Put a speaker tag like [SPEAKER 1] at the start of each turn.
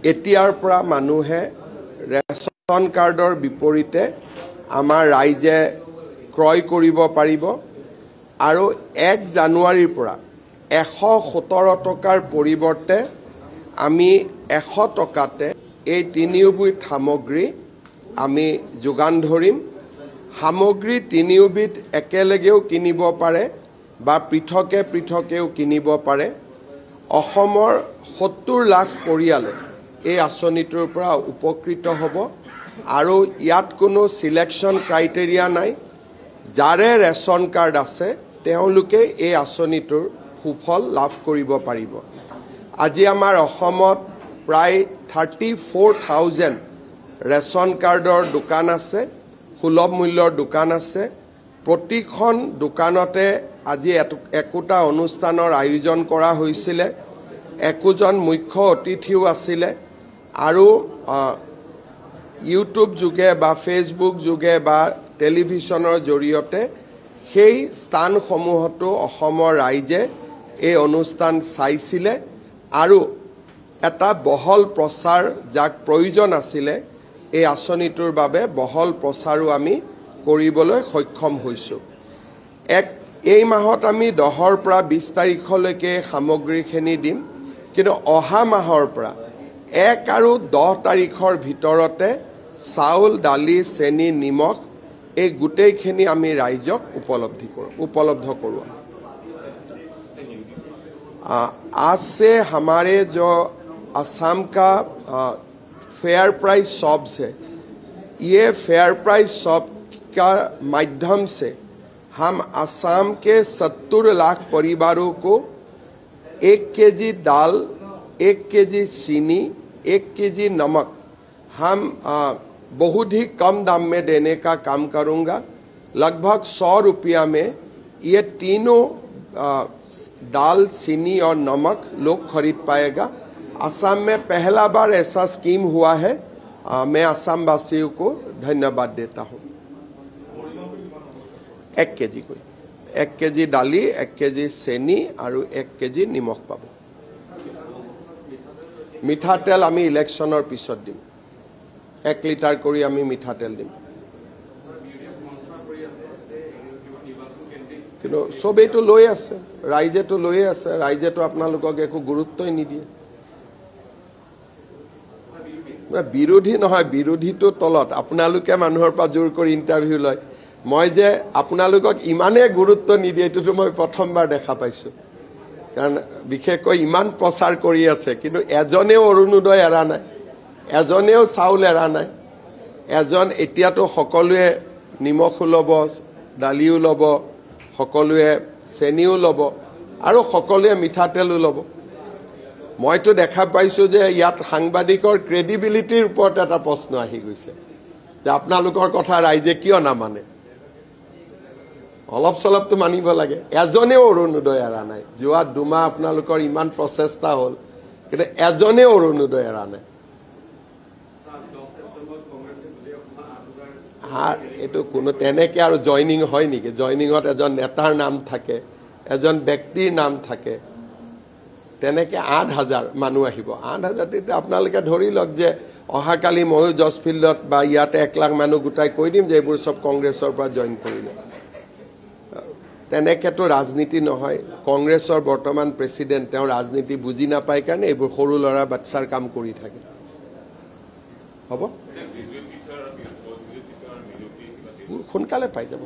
[SPEAKER 1] এতিয়াৰ পৰা মানুহে ৰেচন কাৰ্ডৰ বিপৰীতে আমাৰ ৰাইজে ক্ৰয় কৰিব পাৰিব আৰু 1 জানুৱাৰীৰ পৰা 117 টকাৰ পৰিৱৰ্তে আমি 100 টকাতে এই তিনিওবিধ সামগ্ৰী আমি যোগান ধৰিম। সামগ্ৰী তিনিওবিধ একেলগেও কিনিব পাৰে বা পৃথকে পৃথকেও কিনিব পাৰে। অসমৰ 70 লাখ পৰিয়ালে এই আঁচনিটোৰ পৰা উপকৃত হ'ব আৰু ইয়াত কোনো সিলেকশন ক্ৰাইটেৰিয়া নাই। যাৰে ৰেচন কাৰ্ড আছে তেওঁলোকে এই আঁচনিটোৰ সুফল লাভ কৰিব পাৰিব। আজি আমাৰ অসমত প্ৰায় 34,000 ৰেচন কাৰ্ডৰ দোকান আছে, সুলভ মূল্যৰ দোকান আছে। প্ৰতিখন দোকানতে আজি একোটা অনুষ্ঠানৰ আয়োজন কৰা হৈছিলে। একোজন মুখ্য অতিথিও আছিলে আৰু ইউটিউব যোগে বা ফেচবুক যোগে বা টেলিভিছনৰ জৰিয়তে সেই স্থানসমূহতো অসমৰ ৰাইজে এই অনুষ্ঠান চাইছিলে আৰু এটা বহল প্ৰচাৰ যাক প্ৰয়োজন আছিলে এই আঁচনিটোৰ বাবে বহল প্ৰচাৰো আমি কৰিবলৈ সক্ষম হৈছোঁ। এই মাহত আমি 10ৰ পৰা 20 তাৰিখলৈকে সামগ্ৰীখিনি দিম, কিন্তু অহা মাহৰ পৰা 1 আৰু 10 তাৰিখৰ ভিতৰতে চাউল, দালি, চেনি, নিমখ এই গোটেইখিনি আমি ৰাইজক उपलब्ध करूँ। आज से हमारे जो असम का फेयर प्राइस शॉप्स है, ये फेयर प्राइस शॉप का माध्यम से हम असम के 70 लाख परिवारों को 1 केजी दाल, 1 केजी चीनी, 1 केजी नमक हम बहुत ही कम दाम में देने का काम करूँगा। लगभग 100 रुपया में ये तीनों दाल, चीनी और नमक लोग खरीद पाएगा। असम में पहला बार ऐसा स्कीम हुआ है। मैं असम वासियों को धन्यवाद देता हूँ। 1 केजी कोई 1 केजी दाली, 1 केजी चेनी और 1 केजी निमख पाब। मिठातेल आमी इलेक्शनर पिছত दिम। 1 लिटार करी आमी मिठातेल दिम। কিন্তু সবেইতো লৈ আছে, ৰাইজেতো লৈ আছে, ৰাইজেতো আপোনালোকক একো গুৰুত্বই নিদিয়ে। বিৰোধী নহয়, বিৰোধীটো তলত আপোনালোকে মানুহৰ পৰা জোৰ কৰি ইণ্টাৰভিউ লয়। মই যে আপোনালোকক ইমানে গুৰুত্ব নিদিয়ে এইটোতো মই প্ৰথমবাৰ দেখা পাইছোঁ। কাৰণ বিশেষকৈ ইমান প্ৰচাৰ কৰি আছে কিন্তু এজনেও অৰুণোদয় এৰা নাই, এজনেও চাউল এৰা নাই। এতিয়াতো সকলোৱে নিমখো ল'ব, দালিও ল'ব, সকলোৱে চেনিও ল'ব আৰু সকলোৱে মিঠাতেলো ল'ব। মইতো দেখা পাইছোঁ যে ইয়াত সাংবাদিকৰ ক্ৰেডিবিলিটিৰ ওপৰত এটা প্ৰশ্ন আহি গৈছে যে আপোনালোকৰ কথা ৰাইজে কিয় নামানে। অলপ চলপতো মানিব লাগে। এজনেও অৰুণোদয় এৰা নাই। যোৱা 2 মাহ আপোনালোকৰ ইমান প্ৰচেষ্টা হ'ল কিন্তু এজনেও অৰুণোদয় এৰা নাই। এইটো কোনো তেনেকৈ আৰু জইনিং হয় নেকি? জইনিঙত এজন নেতাৰ নাম থাকে, এজন ব্যক্তিৰ নাম থাকে। তেনেকৈ 8,000 মানুহ আহিব। 8,000 তেতিয়া আপোনালোকে ধৰি লওক যে অহাকালি ময়ো জজ ফিল্ডত বা ইয়াতে 1 লাখ মানুহ গোটাই কৈ দিম যে এইবোৰ চব কংগ্ৰেছৰ পৰা জইন কৰিলে। তেনেকৈতো ৰাজনীতি নহয়। কংগ্ৰেছৰ বৰ্তমান প্ৰেচিডেণ্ট, তেওঁ ৰাজনীতি বুজি নাপায় কাৰণে এইবোৰ সৰু ল'ৰা বাচ্চাৰ কাম কৰি থাকে। হ'ব, সোনকালে পাই যাব।